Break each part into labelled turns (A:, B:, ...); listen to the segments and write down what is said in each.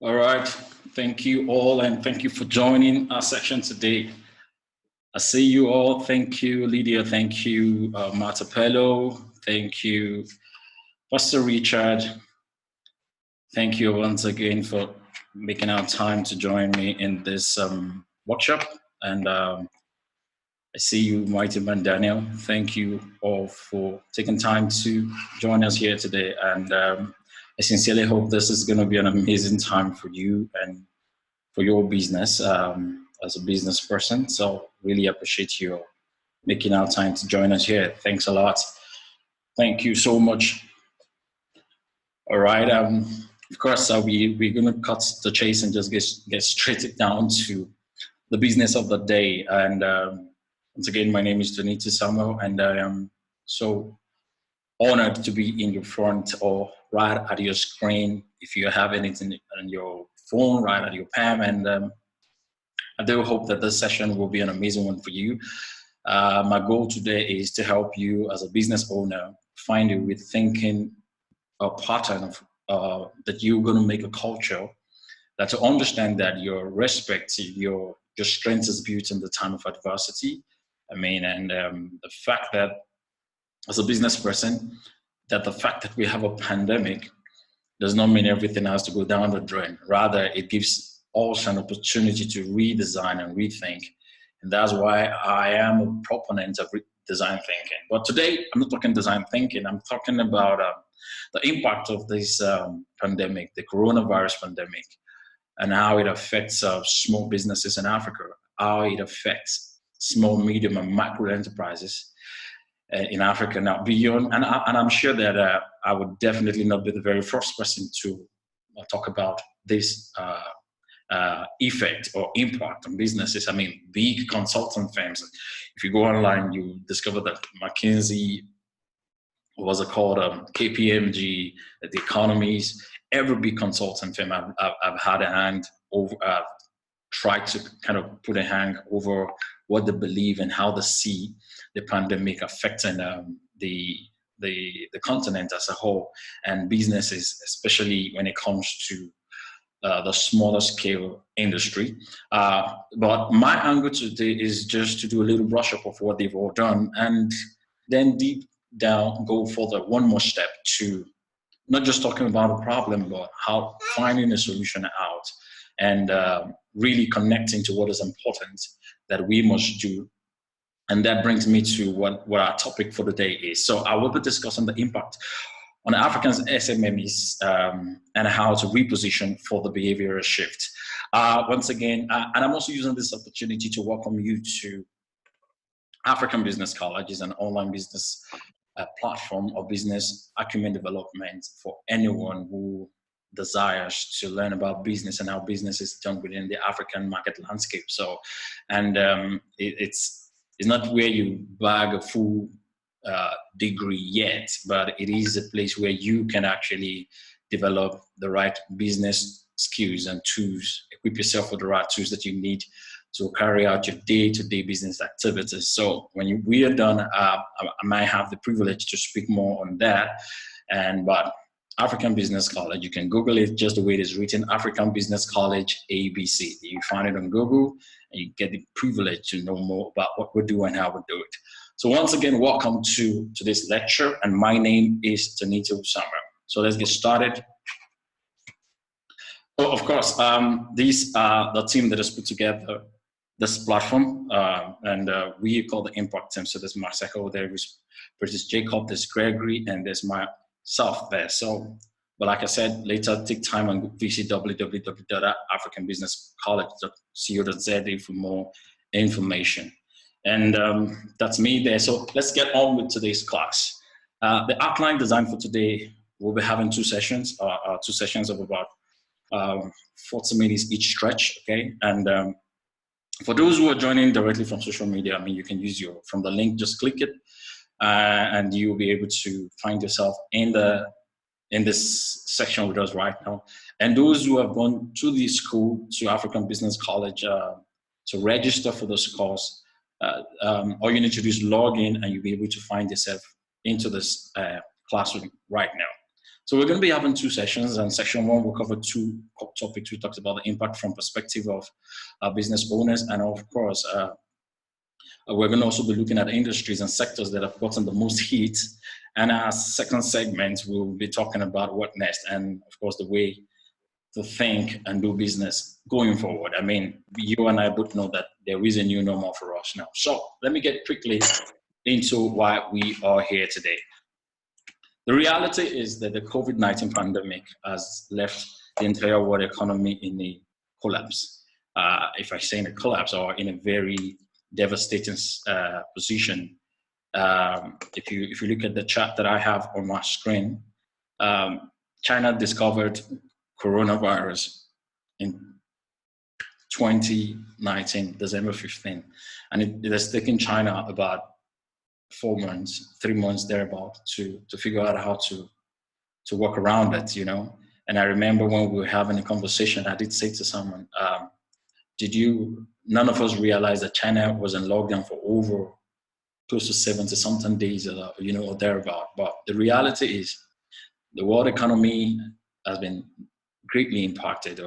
A: All right. Thank you all, and thank you for joining our section today. I see you all. Thank you, Lydia. Thank you, Martapello. Thank you, Pastor Richard. Thank you once again for making our time to join me in this workshop. And I see you, Mighty Man Daniel. Thank you all for taking time to join us here today. And I sincerely hope this is going to be an amazing time for you and for your business as a business person. So really appreciate you making our time to join us here. Thanks a lot. Thank you so much. All right. Of course, we're going to cut the chase and just get straight down to the business of the day. And once again, my name is Tonito Samuel, and I am so honored to be in your front or right at your screen. If you have anything on your phone, right at your palm, and I do hope that this session will be an amazing one for you. My goal today is to help you as a business owner find a rethinking a pattern of, that you're going to make a culture that to understand that your respect, your strength is built in the time of adversity. I mean, and the fact that as a business person, that the fact that we have a pandemic does not mean everything has to go down the drain. Rather, it gives us an opportunity to redesign and rethink. And that's why I am a proponent of design thinking. But today, I'm not talking design thinking. I'm talking about the impact of this pandemic, the coronavirus pandemic, and how it affects small businesses in Africa, how it affects small, medium, and micro enterprises in Africa now beyond. And I'm sure that I would definitely not be the very first person to talk about this effect or impact on businesses. I mean, big consultant firms. If you go online, you discover that McKinsey, what's it called, KPMG, the economies, every big consultant firm I've had a hand over, tried to kind of put a hand over what they believe and how they see the pandemic affecting the continent as a whole, and businesses, especially when it comes to the smaller scale industry. But my angle today is just to do a little brush up of what they've all done, and then deep down go further one more step to not just talking about a problem, but how finding a solution out, and really connecting to what is important that we must do. And that brings me to what our topic for the day is. So I will be discussing the impact on Africans' SMMEs and how to reposition for the behavioral shift. Once again, and I'm also using this opportunity to welcome you to African Business College, is an online business platform of business acumen development for anyone who desires to learn about business and how business is done within the African market landscape. So, and it's not where you bag a full degree yet, but it is a place where you can actually develop the right business skills and tools, equip yourself with the right tools that you need to carry out your day-to-day business activities. So when we are done, I might have the privilege to speak more on that. But African Business College, you can Google it just the way it is written, African Business College ABC. You find it on Google, and you get the privilege to know more about what we do and how we do it. So once again, welcome to this lecture, and my name is Tonito Samuel. So let's get started. So of course, these are the team that has put together this platform, and we call the impact team. So there's Marseco, there's Jacob, there's Gregory, and there's myself there. So, but like I said, later take time and visit www.africanbusinesscollege.co.za for more information. And that's me there. So let's get on with today's class. The outline design for today, we'll be having two sessions of about 40 minutes each stretch, okay? And for those who are joining directly from social media, I mean, you can use from the link, just click it, and you'll be able to find yourself in this section with us right now. And those who have gone to the school, to African Business College, to register for this course, all you need to do is log in, and you'll be able to find yourself into this classroom right now. So we're going to be having two sessions, and section one will cover two topics. We talked about the impact from perspective of business owners, and of course, we're going to also be looking at industries and sectors that have gotten the most heat. And our second segment, we'll be talking about what next, and of course, the way to think and do business going forward. I mean, you and I both know that there is a new normal for us now. So let me get quickly into why we are here today. The reality is that the COVID-19 pandemic has left the entire world economy in a collapse. If I say in a collapse, or in a very devastating position. If you look at the chart that I have on my screen, China discovered coronavirus in 2019, December 15, and it has taken China about 4 months, 3 months thereabout to figure out how to work around it, you know. And I remember when we were having a conversation, I did say to someone, none of us realized that China was in lockdown for over close to 70 something days, you know, or thereabout. But the reality is the world economy has been greatly impacted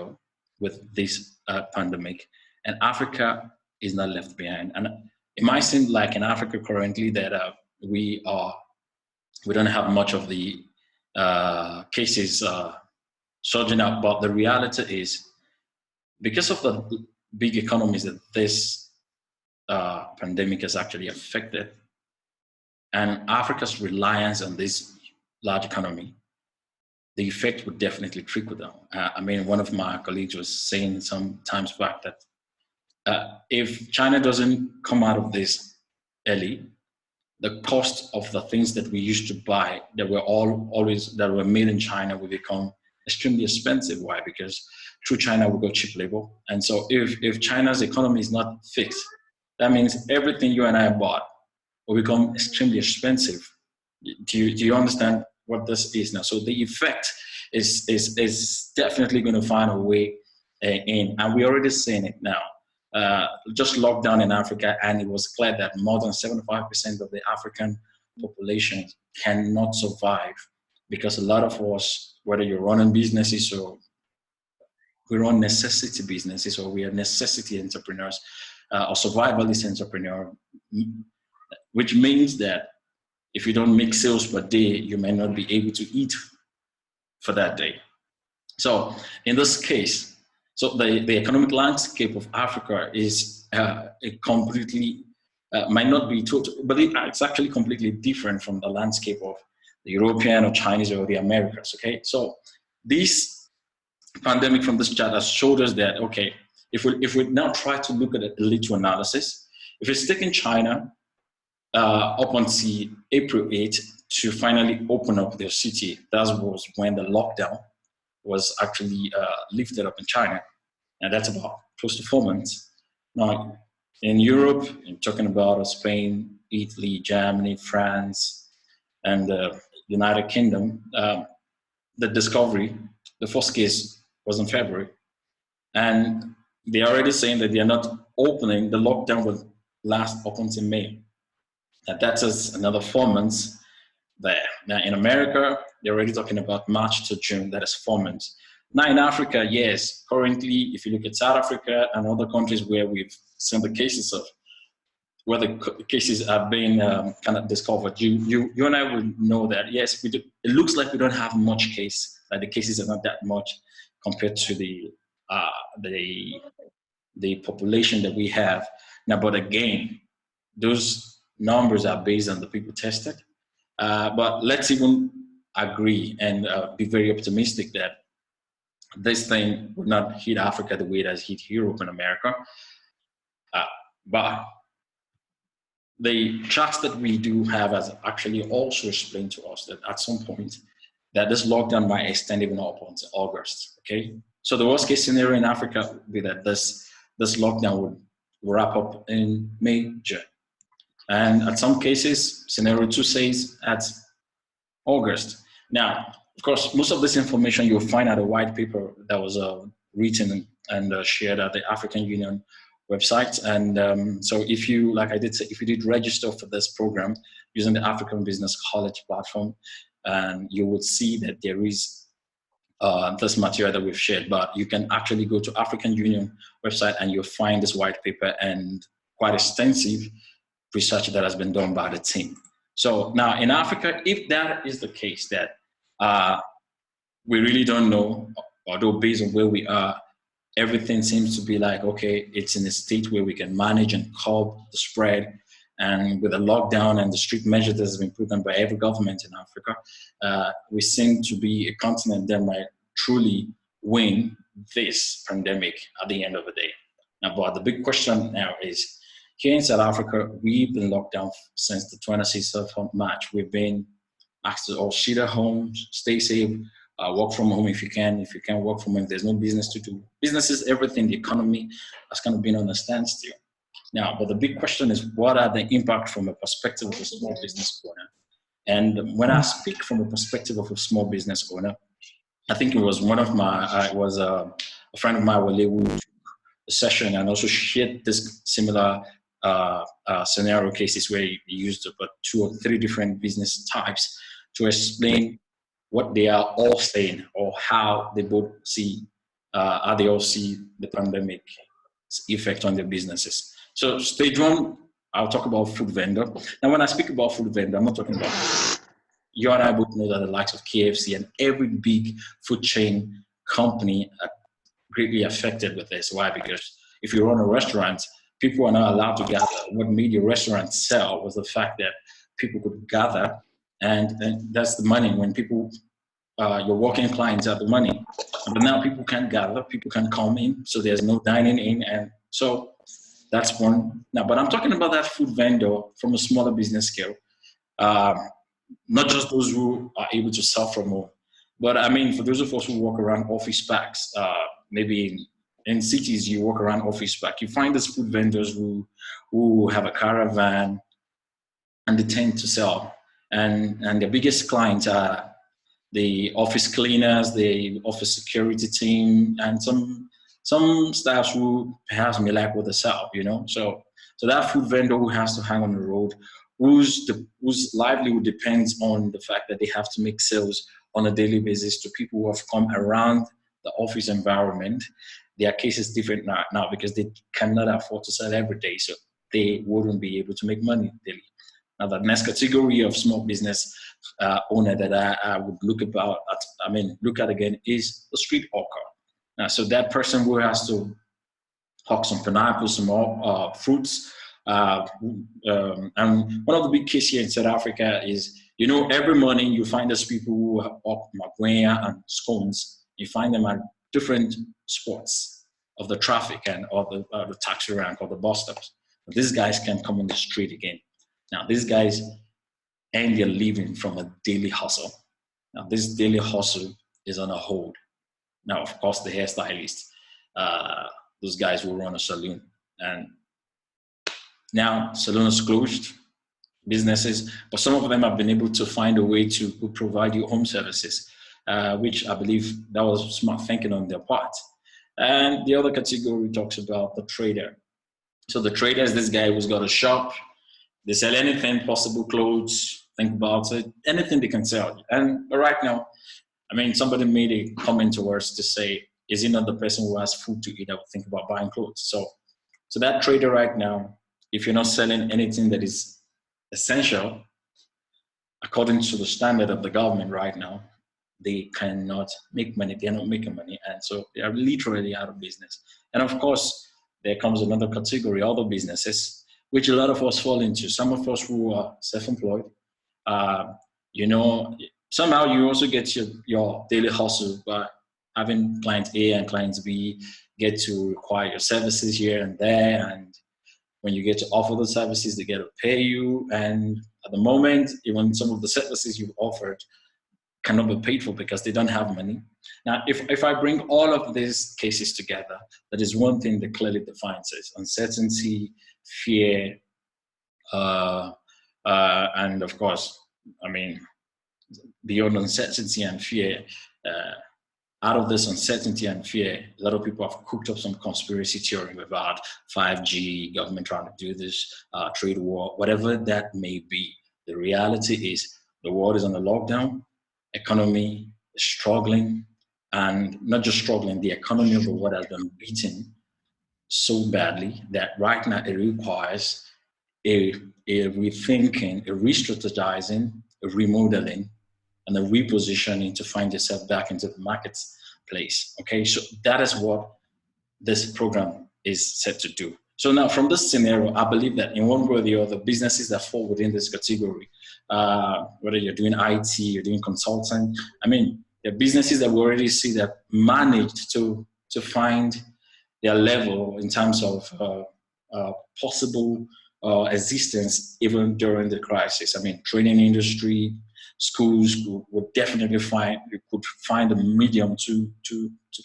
A: with this pandemic, and Africa is not left behind. And it might seem like in Africa currently that we don't have much of the cases surging up, but the reality is because of the big economies that this pandemic has actually affected, and Africa's reliance on this large economy, the effect would definitely trickle down. I mean, one of my colleagues was saying some times back that if China doesn't come out of this early, the cost of the things that we used to buy that were made in China will become extremely expensive. Why? Because through China we got cheap labor. And so if China's economy is not fixed, that means everything you and I bought will become extremely expensive. Do you understand what this is now? So the effect is definitely going to find a way in, and we're already seeing it now. Just lockdown in Africa, and it was clear that more than 75% of the African population cannot survive because a lot of us, whether you're running businesses or we run necessity businesses or we are necessity entrepreneurs or survivalist entrepreneur, which means that if you don't make sales per day, you may not be able to eat for that day. So in this case, so the economic landscape of Africa is completely, might not be total, but it's actually completely different from the landscape of the European or Chinese or the Americas, okay? So this pandemic from this chart has showed us that, okay, if we now try to look at a little analysis, if it's taking China up until April 8th to finally open up their city, that was when the lockdown was actually lifted up in China, and that's about close to 4 months. Now, in Europe, I'm talking about Spain, Italy, Germany, France, and the United Kingdom, the discovery, the first case was in February, and they're already saying that they're not opening, the lockdown will last up until May. And that's another 4 months there. Now in America, they're already talking about March to June, that is 4 months. Now in Africa, yes, currently, if you look at South Africa and other countries where we've seen the cases of, where the cases are being kind of discovered, you and I will know that, yes, it looks like we don't have much case, like the cases are not that much compared to the population that we have. Now, but again, those numbers are based on the people tested. But let's even agree and be very optimistic that this thing would not hit Africa the way it has hit Europe and America. But the charts that we do have has actually also explained to us that at some point that this lockdown might extend even up until August, okay? So the worst case scenario in Africa would be that this lockdown would wrap up in May, June. And at some cases, scenario 2 says at August. Now, of course, most of this information you'll find at a white paper that was written and shared at the African Union website. And so if you, like I did say, if you did register for this program using the African Business College platform, and you would see that there is this material that we've shared, but you can actually go to African Union website and you'll find this white paper and quite extensive research that has been done by the team. So now in Africa, if that is the case, that we really don't know, although based on where we are, everything seems to be like, okay, it's in a state where we can manage and curb the spread. And with the lockdown and the strict measures that have been put on by every government in Africa, we seem to be a continent that might truly win this pandemic at the end of the day. Now, but the big question now is, here in South Africa, we've been locked down since the 26th of March. We've been asked to all sit at home, stay safe, work from home if you can. If you can't work from home, there's no business to do. Businesses, everything, the economy has kind of been on a standstill. Now, but the big question is, what are the impact from a perspective of a small business owner? And when I speak from a perspective of a small business owner, I think it was one of my, it was a friend of mine, Wale, who took a session and also shared this similar scenario cases where he used about 2 or 3 different business types to explain what they are all saying, or how they both see, how they all see the pandemic effect on their businesses. So stage 1, I'll talk about food vendor. Now, when I speak about food vendor, I'm not talking about, you and I both know that the likes of KFC and every big food chain company are greatly affected with this. Why? Because if you run a restaurant, people are not allowed to gather. What made your restaurant sell was the fact that people could gather, and that's the money. When people, your walking clients have the money. But now people can't gather, people can't come in, so there's no dining in, and so that's one. Now, but I'm talking about that food vendor from a smaller business scale, not just those who are able to sell from home, but I mean, for those of us who walk around office packs, maybe in cities you walk around office pack, you find these food vendors who have a caravan and they tend to sell, and the biggest clients are the office cleaners, the office security team, and some staffs who perhaps may like what they sell, you know. So that food vendor who has to hang on the road, whose livelihood depends on the fact that they have to make sales on a daily basis to people who have come around the office environment. Their case is different now because they cannot afford to sell every day, so they wouldn't be able to make money daily. Now, the next category of small business owner that I would look at again is the street hawker. Now, so that person who has to hawk some pineapples, some more fruits. And one of the big cases here in South Africa is, you know, every morning you find those people who hawk magwenya and scones. You find them at different spots of the traffic and or the taxi rank or the bus stops. But these guys can come on the street again. Now, these guys earn their living from a daily hustle. Now, this daily hustle is on a hold. Now, of course, the hairstylist, those guys will run a salon. And now, salon is closed, businesses, but some of them have been able to find a way to provide you home services, which I believe that was smart thinking on their part. And the other category talks about the trader. So the trader is this guy who's got a shop. They sell anything possible, clothes, think about it, anything they can sell. And right now, I mean, somebody made a comment to us to say, is he not the person who has food to eat that would think about buying clothes? So that trader right now, if you're not selling anything that is essential, according to the standard of the government right now, they cannot make money. They're not making money. And so they are literally out of business. And of course, there comes another category, other businesses, which a lot of us fall into. Some of us who are self-employed, you know, somehow you also get your daily hustle by having clients A and clients B get to require your services here and there. And when you get to offer the services, they get to pay you. And at the moment, even some of the services you've offered cannot be paid for because they don't have money. Now, if I bring all of these cases together, that is one thing that clearly defines it: uncertainty, fear, and of course, I mean, beyond uncertainty and fear, out of this uncertainty and fear, a lot of people have cooked up some conspiracy theory about 5G, government trying to do this, trade war, whatever that may be. The reality is the world is on a lockdown, economy is struggling, and not just struggling, the economy of the world has been beaten so badly that right now it requires a, a rethinking, a re-strategizing, a remodeling, and a repositioning to find yourself back into the marketplace. Okay, so that is what this program is set to do. So now from this scenario, I believe that in one way or the other, businesses that fall within this category, whether you're doing IT, you're doing consulting, I mean, there are businesses that we already see that managed to find their level in terms of possible existence even during the crisis. I mean, training industry, schools would definitely could find a medium to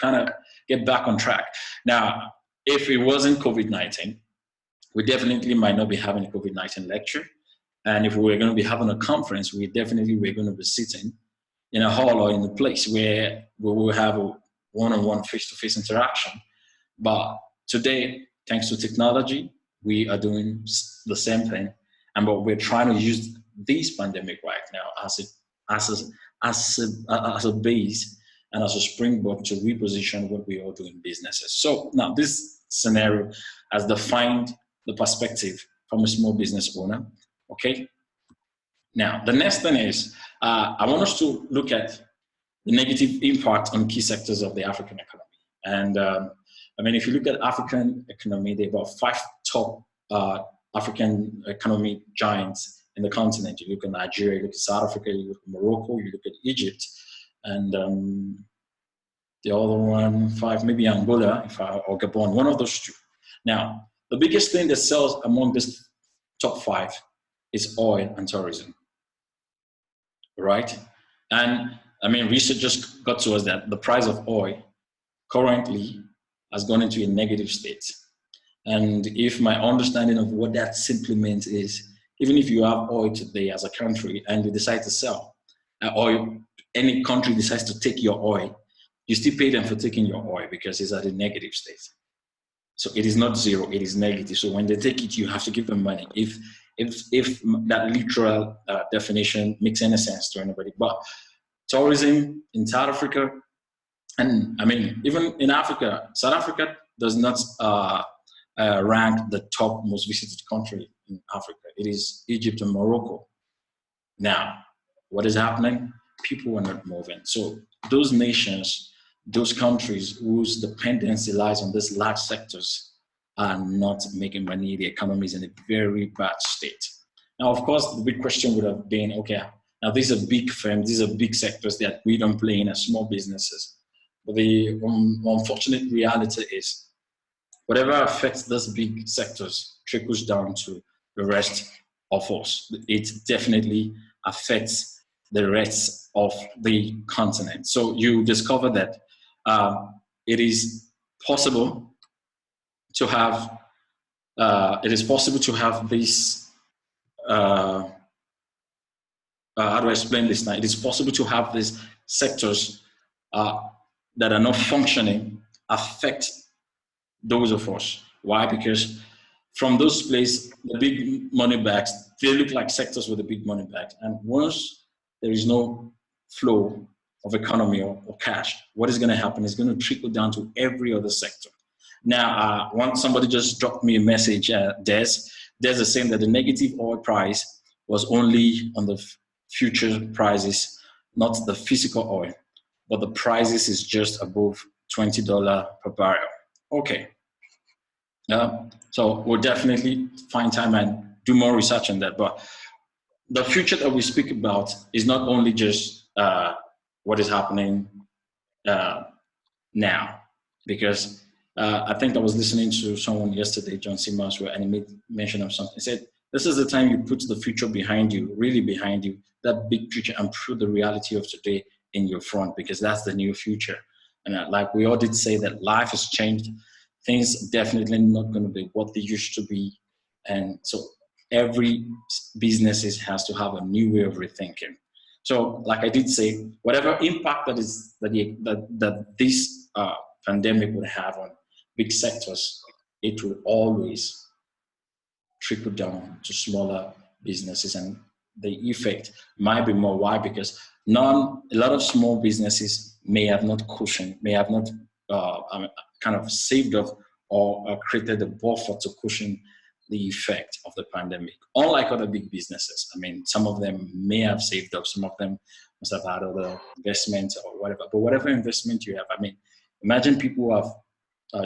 A: kind of get back on track. Now, if it wasn't COVID-19, we definitely might not be having a COVID-19 lecture. And if we were going to be having a conference, we definitely were going to be sitting in a hall or in a place where we will have a one-on-one face-to-face interaction. But today, thanks to technology, we are doing the same thing. And but we're trying to use this pandemic right now as a base and as a springboard to reposition what we all do in businesses. So now this scenario has defined the perspective from a small business owner. Okay. Now the next thing is I want us to look at the negative impact on key sectors of the African economy. And I mean, if you look at African economy, there are about 5 top African economy giants in the continent. You look at Nigeria, you look at South Africa, you look at Morocco, you look at Egypt, and the other one, 5, maybe Angola or Gabon, one of those 2. Now, the biggest thing that sells among this top 5 is oil and tourism, right? And I mean, research just got to us that the price of oil currently has gone into a negative state. And if my understanding of what that simply means is, even if you have oil today as a country and you decide to sell, or any country decides to take your oil, you still pay them for taking your oil because it's at a negative state. So it is not zero, it is negative. So when they take it, you have to give them money. If that literal definition makes any sense to anybody. But tourism in South Africa, and I mean, even in Africa, South Africa does not rank the top most visited country in Africa. It is Egypt and Morocco. Now, what is happening? People are not moving. So those nations, those countries whose dependency lies on these large sectors are not making money. The economy is in a very bad state. Now, of course, the big question would have been, okay, now these are big firms, these are big sectors that we don't play in as small businesses. But the unfortunate reality is whatever affects those big sectors trickles down to the rest of us. It definitely affects the rest of the continent. So you discover that it is possible to have this. How do I explain this now? It is possible to have these sectors that are not functioning affect those of us. Why? Because from those places, the big money bags, they look like sectors with the big money bags. And once there is no flow of economy or cash, what is going to happen is going to trickle down to every other sector. Now, once somebody just dropped me a message, Des is saying that the negative oil price was only on the future prices, not the physical oil, but the prices is just above $20 per barrel. Okay. So we'll definitely find time and do more research on that. But the future that we speak about is not only just what is happening now, because I think I was listening to someone yesterday, John C. Maxwell, and he made mention of something. He said, this is the time you put the future behind you, really behind you, that big future, and put the reality of today in your front, because that's the new future. And like we all did say that life has changed. Things are definitely not going to be what they used to be. And so every business has to have a new way of rethinking. So like I did say, whatever impact that this pandemic would have on big sectors, it will always trickle down to smaller businesses. And the effect might be more. Why? Because a lot of small businesses may have not cushioned, may have not kind of saved up or created a buffer to cushion the effect of the pandemic. Unlike other big businesses, I mean, some of them may have saved up, some of them must have had other investments or whatever. But whatever investment you have, I mean, imagine people who have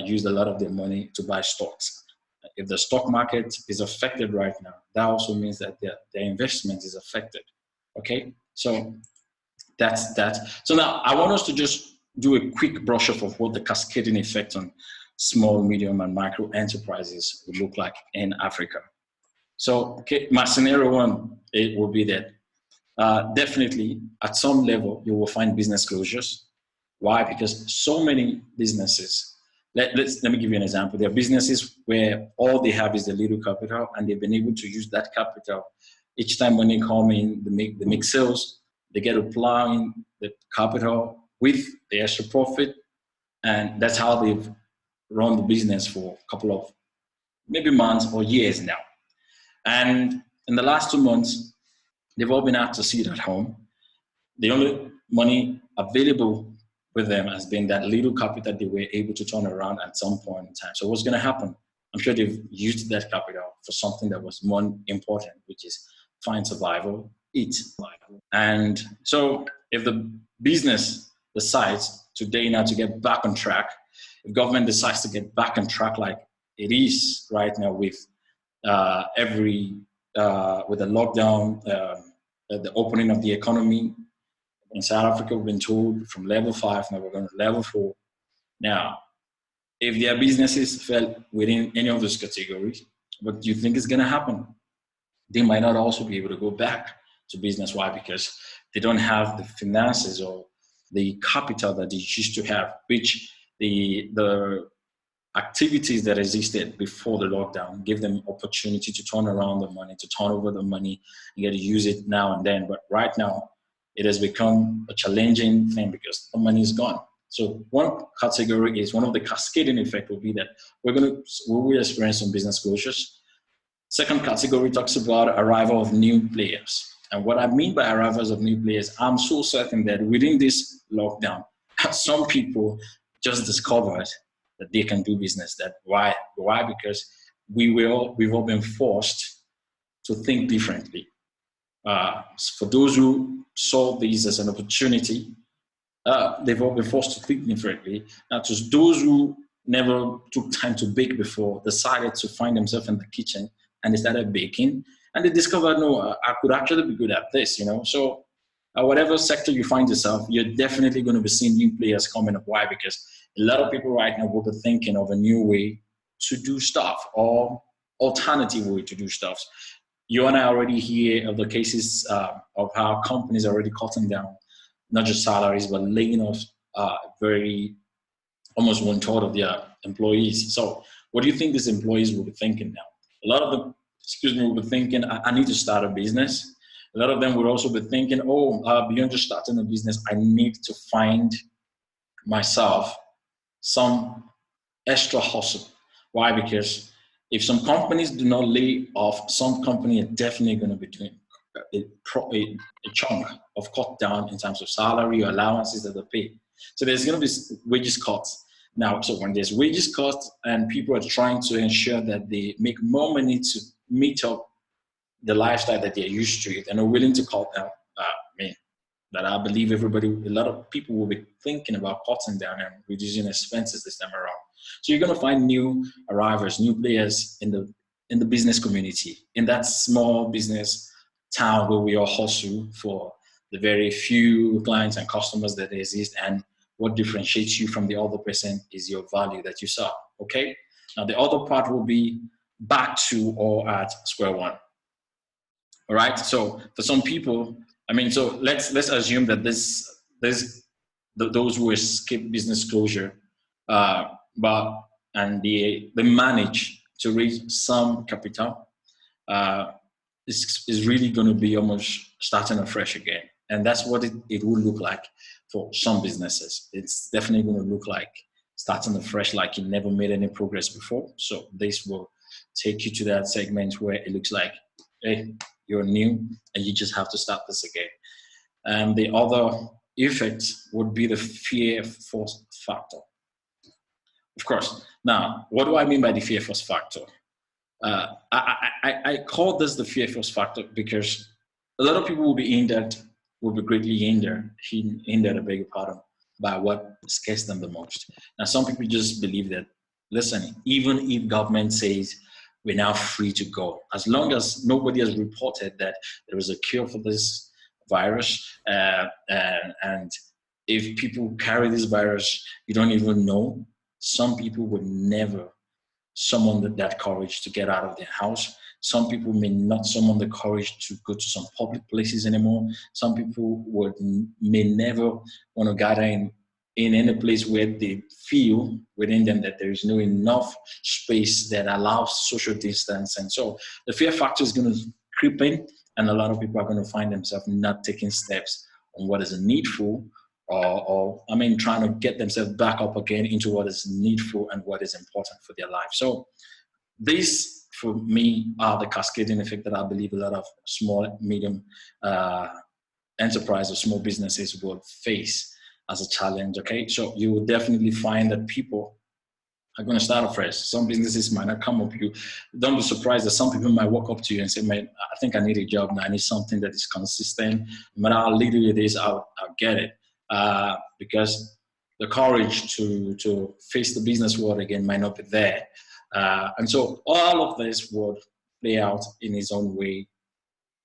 A: used a lot of their money to buy stocks. If the stock market is affected right now, that also means that their investment is affected. Okay, so that's that. So now I want us to just do a quick brush up of what the cascading effect on small, medium, and micro enterprises would look like in Africa. So, okay, my scenario one, it will be that definitely at some level you will find business closures. Why? Because so many businesses. Let me give you an example. There are businesses where all they have is the little capital, and they've been able to use that capital. Each time when they come in, they make sales, they get applying the capital with the extra profit, and that's how they've run the business for a couple of maybe months or years now. And in the last 2 months, they've all been asked to sit at home. The only money available with them has been that little capital they were able to turn around at some point in time. So what's going to happen? I'm sure they've used that capital for something that was more important, which is find survival, eat. And so if the business decides today now to get back on track, if government decides to get back on track like it is right now with with the lockdown, the opening of the economy, in South Africa, we've been told from level 5, now we're going to level 4. Now, if their businesses fell within any of those categories, what do you think is going to happen? They might not also be able to go back to business. Why? Because they don't have the finances or the capital that they used to have, which the activities that existed before the lockdown give them opportunity to turn around the money, to turn over the money, and get to use it now and then. But right now, it has become a challenging thing because the money is gone. So one category is, one of the cascading effect will be that we will experience some business closures. Second category talks about arrival of new players. And what I mean by arrivals of new players, I'm so certain that within this lockdown, some people just discovered that they can do business. That why? Because we've all been forced to think differently. For those who saw this as an opportunity, they've all been forced to think differently. Now, to those who never took time to bake before, decided to find themselves in the kitchen and they started baking, and they discovered, no, I could actually be good at this, you know. So whatever sector you find yourself, you're definitely going to be seeing new players coming up. Why? Because a lot of people right now will be thinking of a new way to do stuff or alternative way to do stuff. You and I already hear of the cases of how companies are already cutting down, not just salaries, but laying off almost 1/3 of their employees. So what do you think these employees will be thinking now? A lot of them, will be thinking, I need to start a business. A lot of them will also be thinking, beyond just starting a business, I need to find myself some extra hustle. Why? Because if some companies do not lay off, some companies are definitely going to be doing a chunk of cut down in terms of salary or allowances that they pay. So there's going to be wages cuts. Now, so when there's wages cuts and people are trying to ensure that they make more money to meet up the lifestyle that they're used to and are willing to cut down, that I believe a lot of people will be thinking about cutting down and reducing expenses this time around. So you're going to find new arrivals, new players in the business community, in that small business town where we all hustle for the very few clients and customers that exist. And what differentiates you from the other person is your value that you serve. Okay. Now the other part will be back to or at square one. All right. So for some people, so let's assume that those who escape business closure, they manage to raise some capital, is really going to be almost starting afresh again. And that's what it will look like for some businesses. It's definitely going to look like starting afresh, like you never made any progress before. So this will take you to that segment where it looks like, hey, you're new and you just have to start this again. And the other effect would be the fear force factor. Of course. Now, what do I mean by the fear force factor? I call this the fear force factor because a lot of people will be hindered, will be greatly hindered, I beg your pardon, by what scares them the most. Now, some people just believe that, listen, even if government says we're now free to go, as long as nobody has reported that there is a cure for this virus, and if people carry this virus, you don't even know, some people would never summon that courage to get out of their house. Some people may not summon the courage to go to some public places anymore. Some people may never want to gather in any place where they feel within them that there is no enough space that allows social distance. And so the fear factor is going to creep in, and a lot of people are going to find themselves not taking steps on what is needful, or trying to get themselves back up again into what is needful and what is important for their life. So these, for me, are the cascading effect that I believe a lot of small, medium enterprise or small businesses will face as a challenge, okay? So you will definitely find that people are going to start afresh. Some businesses might not come up to you. Don't be surprised that some people might walk up to you and say, man, I think I need a job now. I need something that is consistent. No matter how little it is, I'll get it. Because the courage to face the business world again might not be there. And so all of this would play out in its own way,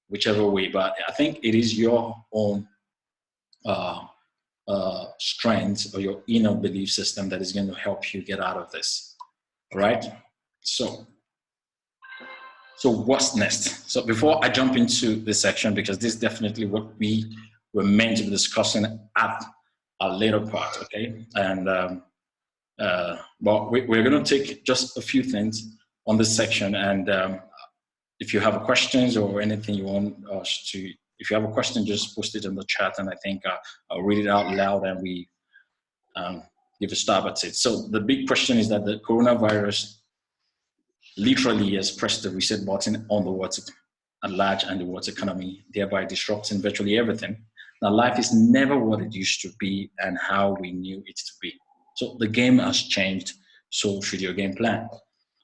A: whichever way. But I think it is your own strength or your inner belief system that is going to help you get out of this. All right? So what's next? So before I jump into this section, because this is definitely what we were meant to be discussing at a later part, okay? And but we're going to take just a few things on this section, and if you have questions or anything you want us to, if you have a question, just post it in the chat, and I think I'll read it out loud and we give a stab at it. So the big question is that the coronavirus literally has pressed the reset button on the world at large and the world's economy, thereby disrupting virtually everything. Now, life is never what it used to be and how we knew it to be. So the game has changed, so should your game plan.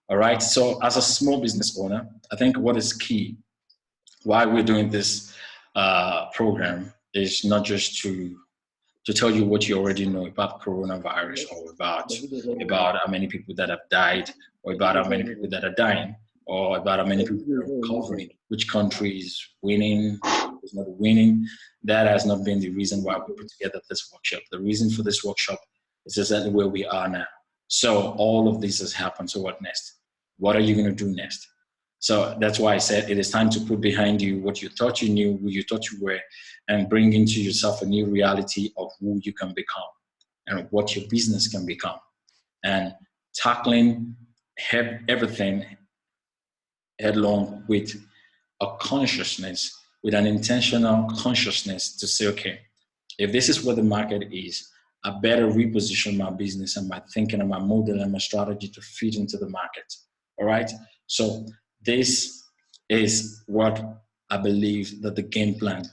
A: All right, so as a small business owner, I think what is key, why we're doing this program, is not just to tell you what you already know about coronavirus, or about how many people that have died, or about how many people that are dying, or about how many people are recovering, which country is winning, is not winning. That has not been the reason why we put together this workshop. The reason for this workshop is exactly where we are now. So all of this has happened. So what next? What are you going to do next? So that's why I said it is time to put behind you what you thought you knew, who you thought you were, and bring into yourself a new reality of who you can become and what your business can become. And tackling everything headlong with a consciousness, with an intentional consciousness to say, okay, if this is where the market is, I better reposition my business and my thinking and my model and my strategy to fit into the market. All right. So this is what I believe that the game plan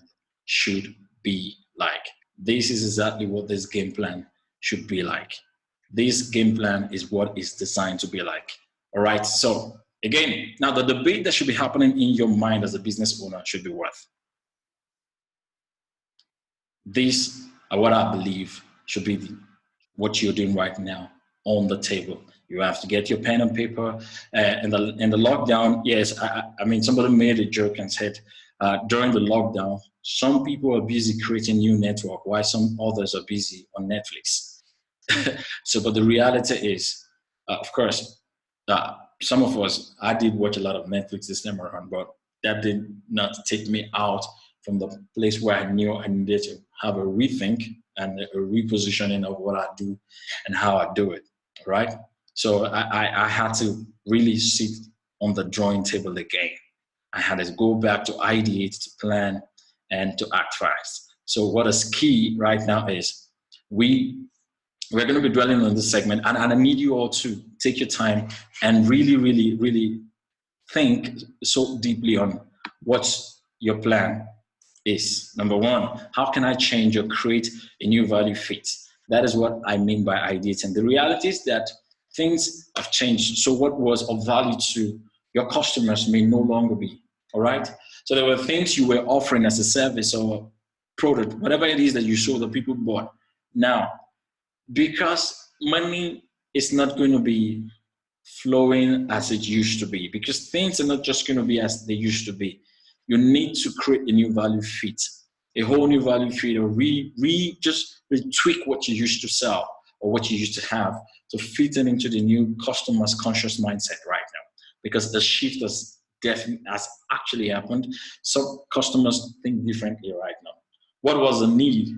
A: should be like. This is exactly what this game plan should be like. This game plan is what it's designed to be like. All right. So again, now the debate that should be happening in your mind as a business owner should be what? These are what I believe should be what you're doing right now on the table. You have to get your pen and paper. In the lockdown, yes, I mean, somebody made a joke and said, during the lockdown, some people are busy creating new network, while some others are busy on Netflix. So, but the reality is, of course, some of us, I did watch a lot of Netflix this time around, but that did not take me out from the place where I knew I needed to have a rethink and a repositioning of what I do and how I do it, right? So I had to really sit on the drawing table again. I had to go back to ideate, to plan, and to act fast. So what is key right now is we're going to be dwelling on this segment, and I need you all to take your time and really, really, really think so deeply on what your plan is, number one, how can I change or create a new value fit? That is what I mean by ideas. And the reality is that things have changed. So what was of value to your customers may no longer be, all right? So there were things you were offering as a service or product, whatever it is that you saw that people bought. Now, because money is not going to be flowing as it used to be, because things are not just going to be as they used to be. You need to create a new value fit, a whole new value fit, or just retweak what you used to sell or what you used to have to fit it into the new customer's conscious mindset right now. Because the shift has actually happened. Some customers think differently right now. What was a need?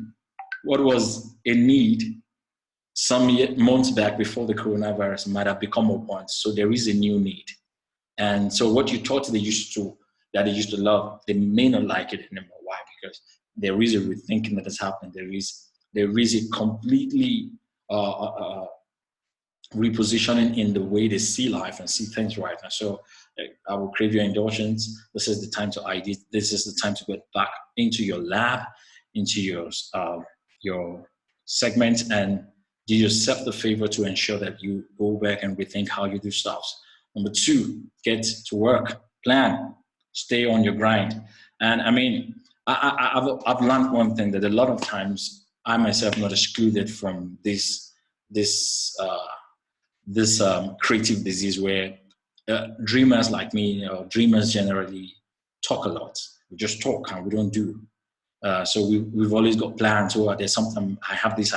A: What was a need some months back before the coronavirus might have become a want. So there is a new need. And so what you thought they used to love, they may not like it anymore. Why? Because there is a rethinking that has happened. There is a completely repositioning in the way they see life and see things right now. So I will crave your indulgence. This is the time to ID. This is the time to get back into your lab, into your segment, and do yourself the favor to ensure that you go back and rethink how you do stuff. Number two, get to work, plan, stay on your grind. And I mean, I've learned one thing, that a lot of times I myself not excluded from this creative disease where dreamers like me, or dreamers generally, talk a lot. We just talk and we don't do. So we've always got plans. Oh, there's something, I have this.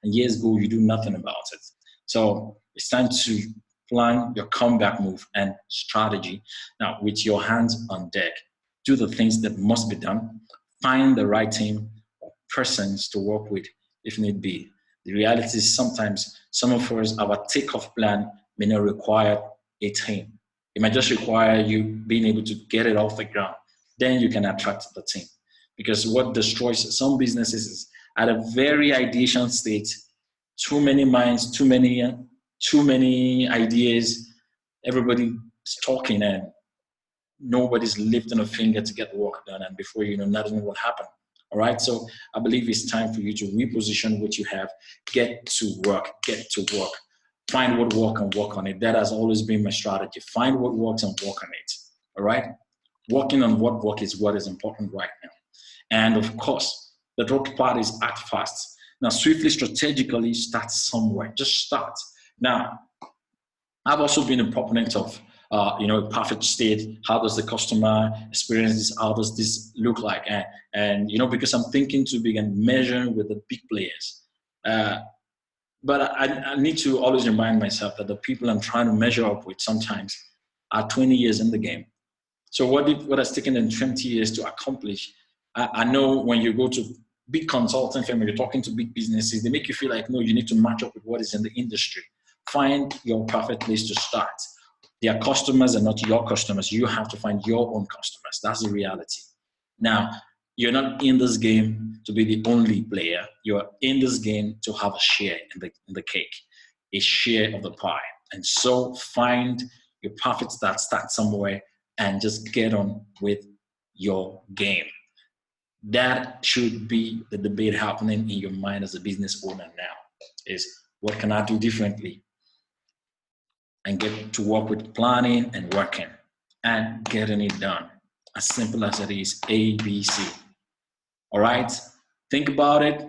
A: And years go, you do nothing about it. So it's time to plan your comeback move and strategy. Now, with your hands on deck, do the things that must be done. Find the right team or persons to work with if need be. The reality is sometimes some of us, our takeoff plan may not require a team. It might just require you being able to get it off the ground. Then you can attract the team. Because what destroys some businesses is at a very ideation state, too many minds, too many ideas, everybody's talking and nobody's lifting a finger to get the work done. And before you know, nothing will happen. All right. So I believe it's time for you to reposition what you have. Get to work. Find what works and work on it. That has always been my strategy. Find what works and work on it. All right. Working on what works is what is important right now. And of course, the third part is act fast. Now, swiftly, strategically, start somewhere. Just start. Now, I've also been a proponent of, perfect state. How does the customer experience this? How does this look like? And because I'm thinking too big and measuring with the big players. But I need to always remind myself that the people I'm trying to measure up with sometimes are 20 years in the game. So what has taken them 20 years to accomplish? I know when you go to big consulting firm, you're talking to big businesses, they make you feel like, no, you need to match up with what is in the industry. Find your perfect place to start. Their customers are not your customers. You have to find your own customers. That's the reality. Now, you're not in this game to be the only player. You're in this game to have a share in the cake, a share of the pie. And so find your perfect start somewhere and just get on with your game. That should be the debate happening in your mind as a business owner now, is what can I do differently? And get to work with planning and working and getting it done. As simple as it is, ABC. All right? Think about it,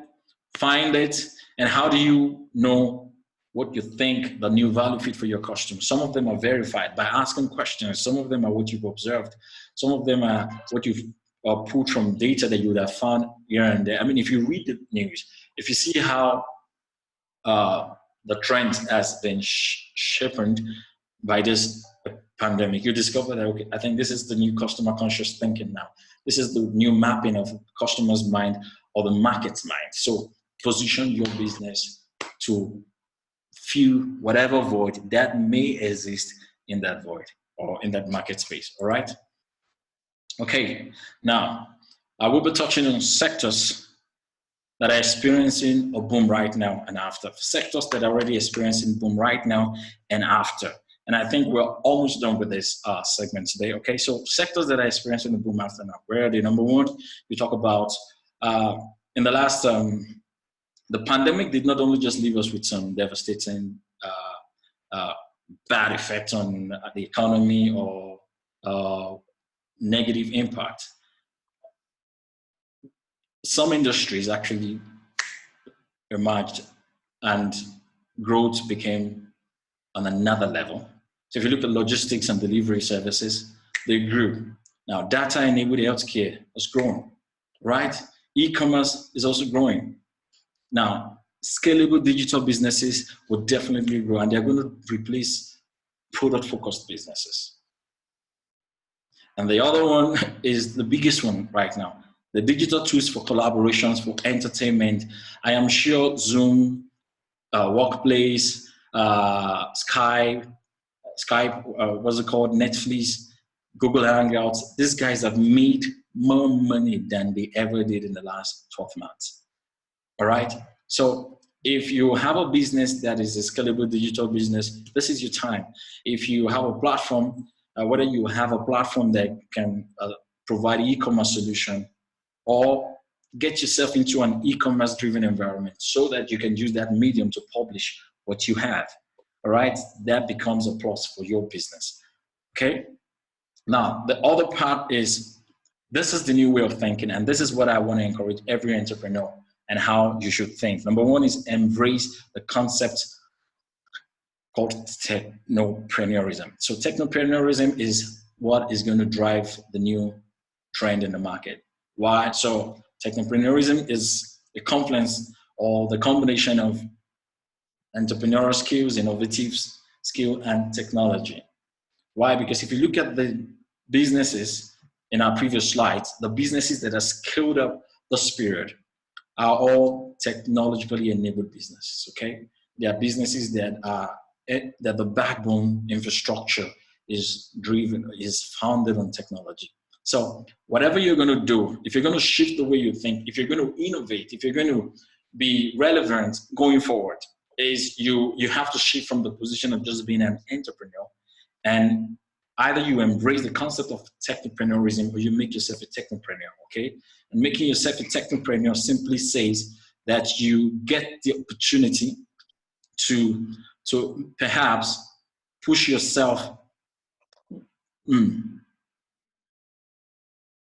A: find it, and how do you know what you think the new value fit for your customers? Some of them are verified by asking questions. Some of them are what you've observed. Some of them are what you've pulled from data that you would have found here and there. I mean, if you read the news, if you see how the trend has been sharpened by this pandemic, you discover that, okay, I think this is the new customer conscious thinking now. This is the new mapping of customers' mind or the market's mind. So position your business to fill whatever void that may exist in that void or in that market space, all right? Okay, now I will be touching on sectors that are experiencing a boom right now and after. Sectors that are already experiencing boom right now and after. And I think we're almost done with this segment today. Okay, so sectors that are experiencing the boom after now. Where are they? Number one, we talk about in the last, the pandemic did not only just leave us with some devastating bad effect on the economy or negative impact. Some industries actually emerged and growth became on another level. So if you look at logistics and delivery services, they grew. Now, data-enabled healthcare has grown, right? E-commerce is also growing. Now, scalable digital businesses will definitely grow, and they're going to replace product-focused businesses. And the other one is the biggest one right now, the digital tools for collaborations, for entertainment. I am sure Zoom, Workplace, Skype, what's it called, Netflix, Google Hangouts. These guys have made more money than they ever did in the last 12 months. All right. So if you have a business that is a scalable digital business, this is your time. If you have a platform, whether you have a platform that can provide e-commerce solution, or get yourself into an e-commerce driven environment so that you can use that medium to publish what you have. All right, that becomes a plus for your business. Okay. Now, the other part is, this is the new way of thinking, and this is what I want to encourage every entrepreneur and how you should think. Number one is embrace the concept called technopreneurism. So technopreneurism is what is going to drive the new trend in the market. Why? So technopreneurism is a confluence or the combination of entrepreneurial skills, innovative skill, and technology. Why? Because if you look at the businesses in our previous slides, the businesses that are scaled up this period are all technologically enabled businesses, okay? They are businesses that the backbone infrastructure is founded on technology. So whatever you're going to do, if you're going to shift the way you think, if you're going to innovate, if you're going to be relevant going forward, is you have to shift from the position of just being an entrepreneur, and either you embrace the concept of technopreneurism or you make yourself a technopreneur, okay? And making yourself a technopreneur simply says that you get the opportunity to perhaps push yourself.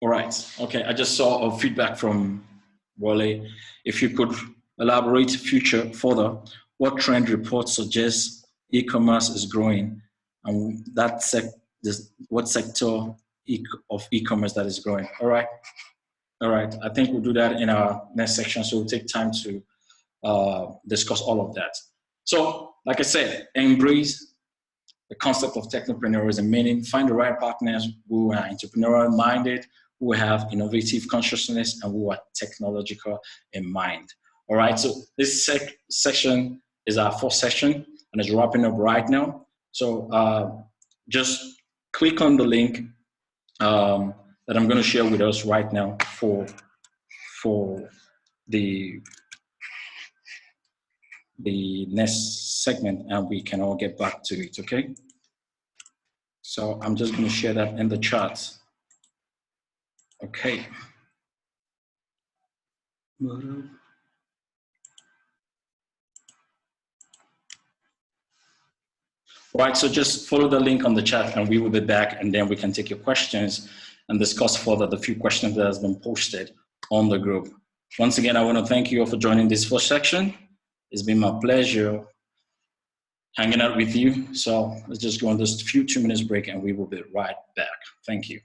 A: All right, okay, I just saw a feedback from Wale. If you could elaborate further, what trend reports suggest e-commerce is growing, and what sector of e-commerce that is growing? All right, I think we'll do that in our next section, so we'll take time to discuss all of that. So, like I said, embrace the concept of technopreneurism, meaning find the right partners who are entrepreneurial minded, who have innovative consciousness, and who are technological in mind. All right, so this section is our fourth session, and it's wrapping up right now. So just click on the link that I'm going to share with us right now for the next segment, and we can all get back to it, okay? So I'm just going to share that in the chat. Okay. Right, so just follow the link on the chat and we will be back, and then we can take your questions and discuss further the few questions that has been posted on the group. Once again, I want to thank you all for joining this first section. It's been my pleasure hanging out with you. So let's just go on this 2 minutes break and we will be right back. Thank you.